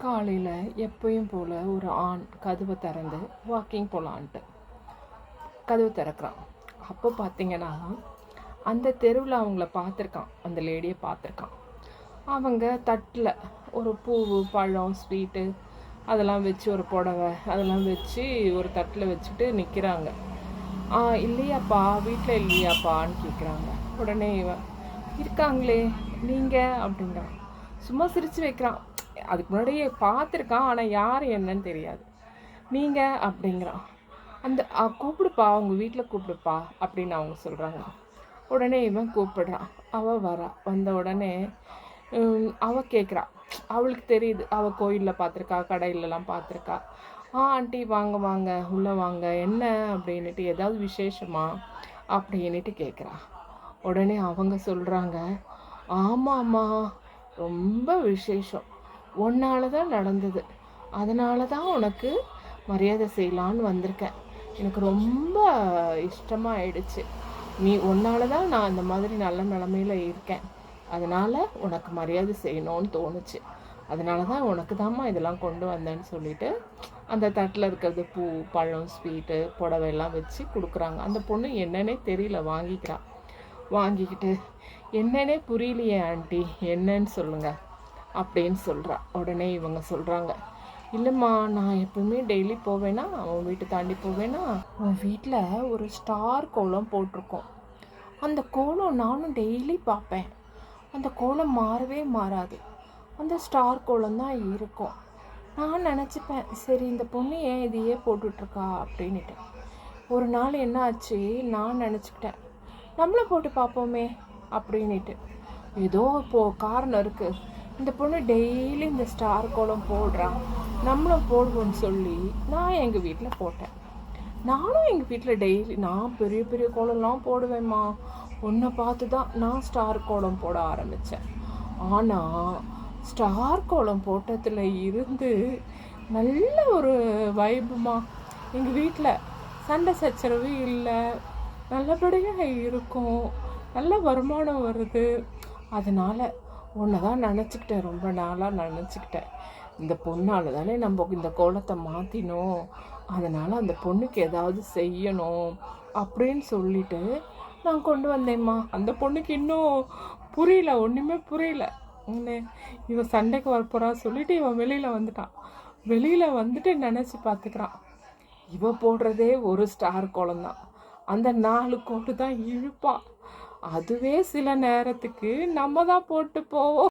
காலையில் எப்பயும் போல் ஒரு ஆண் கதவை திறந்து வாக்கிங் போகலான்ட்டு கதவு திறக்கிறான். அப்போ பார்த்தீங்கன்னா அந்த தெருவில் அவங்கள பார்த்துருக்கான், அந்த லேடியை பார்த்துருக்கான். அவங்க தட்டில் ஒரு பூவு, பழம், ஸ்வீட்டு அதெல்லாம் வச்சு, ஒரு புடவை அதெல்லாம் வச்சு ஒரு தட்டில் வச்சுட்டு நிற்கிறாங்க. இல்லையாப்பா, வீட்டில் இல்லையாப்பான்னு கேட்குறாங்க. உடனே இவன், இருக்காங்களே நீங்கள் அப்படிங்கிறான். சும்மா சிரித்து வைக்கிறான். அதுக்கு முன்னாடியே பார்த்துருக்கான், ஆனால் யார் என்னன்னு தெரியாது. நீங்கள் அப்படிங்கிறான். அந்த கூப்பிடுப்பா, அவங்க வீட்டில் கூப்பிடுப்பா அப்படின்னு அவங்க சொல்கிறாங்க. உடனே இவன் கூப்பிடுறான். அவள் வரா. வந்த உடனே அவள் கேட்குறா. அவளுக்கு தெரியுது, அவள் கோயிலில் பார்த்துருக்கா, கடையிலலாம் பார்த்துருக்கா. ஆண்டி வாங்க வாங்க உள்ளே வாங்க, என்ன அப்படின்ட்டு, ஏதாவது விசேஷமா அப்படின்ட்டு கேட்குறா. உடனே அவங்க சொல்கிறாங்க, ஆமாம்மா ரொம்ப விசேஷம், உன்னால தான் நடந்தது, அதனால தான் உனக்கு மரியாதை செய்யலான்னு வந்திருக்கேன். எனக்கு ரொம்ப இஷ்டமாக ஆயிடுச்சு. உன்னால தான் நான் இந்த மாதிரி நல்ல நிலமையில் இருக்கேன். அதனால் உனக்கு மரியாதை செய்யணும்னு தோணுச்சு. அதனால தான் உனக்கு தாம்மா இதெல்லாம் கொண்டு வந்தேன்னு சொல்லிட்டு அந்த தட்டில் இருக்கிறது பூ, பழம், ஸ்வீட்டு, புடவை எல்லாம் வச்சு கொடுக்குறாங்க. அந்த பொண்ணு என்னன்னே தெரியல, வாங்கிக்கிட்டு என்னன்னே புரியலையே ஆண்டி, என்னன்னு சொல்லுங்கள் அப்படின்னு சொல்கிறா. உடனே இவங்க சொல்கிறாங்க, இல்லைம்மா, நான் எப்பவுமே டெய்லி போவேன்னா, அவன் வீட்டை தாண்டி போவேன்னா, உன் வீட்டில் ஒரு ஸ்டார் கோலம் போட்டிருக்கோம். அந்த கோலம் நானும் டெய்லி பார்ப்பேன். அந்த கோலம் மாறவே மாறாது. அந்த ஸ்டார் கோலம் தான் இருக்கும். நான் நினச்சிப்பேன், சரி இந்த பொண்ணு ஏன் இதையே போட்டுட்ருக்கா அப்படின்ட்டு. ஒரு நாள் என்ன ஆச்சு, நான் நினச்சிக்கிட்டேன், நம்மளும் போட்டு பார்ப்போமே அப்படின்ட்டு. ஏதோ காரணம் இருக்குது, இந்த பொண்ணு டெய்லி இந்த ஸ்டார் கோலம் போடுறான், நம்மளும் போடுவோன்னு சொல்லி நான் எங்கள் வீட்டில் போட்டேன். நானும் எங்கள் வீட்டில் டெய்லி நான் பெரிய பெரிய கோலம்லாம் போடுவேம்மா. ஒன்றை பார்த்து தான் நான் ஸ்டார் கோலம் போட ஆரம்பித்தேன். ஆனால் ஸ்டார் கோலம் போட்டதில் இருந்து நல்ல ஒரு வைபுமா. எங்கள் வீட்டில் சண்டை சச்சரவு இல்லை, நல்லபடியாக இருக்கும், நல்ல வருமானம் வருது. அதனால் ஒன்று தான் நினச்சிக்கிட்டேன், ரொம்ப நாளாக நினச்சிக்கிட்டேன், இந்த பொண்ணால் தானே நம்ம இந்த கோலத்தை மாற்றினோம், அதனால் அந்த பொண்ணுக்கு ஏதாவது செய்யணும் அப்படின்னு சொல்லிட்டு நான் கொண்டு வந்தேம்மா. அந்த பொண்ணுக்கு இன்னும் புரியல, ஒன்றுமே புரியல. இவன் சண்டைக்கு வரப்போறா சொல்லிட்டு இவன் வெளியில் வந்துட்டு நினச்சி பார்த்துக்கிறான், இவன் போடுறதே ஒரு ஸ்டார் கோலம் தான், அந்த 4 கோட்டு தான் இழுப்பா. அதுவே சில நேரத்துக்கு நம்ம தான் போட்டு போவோம்.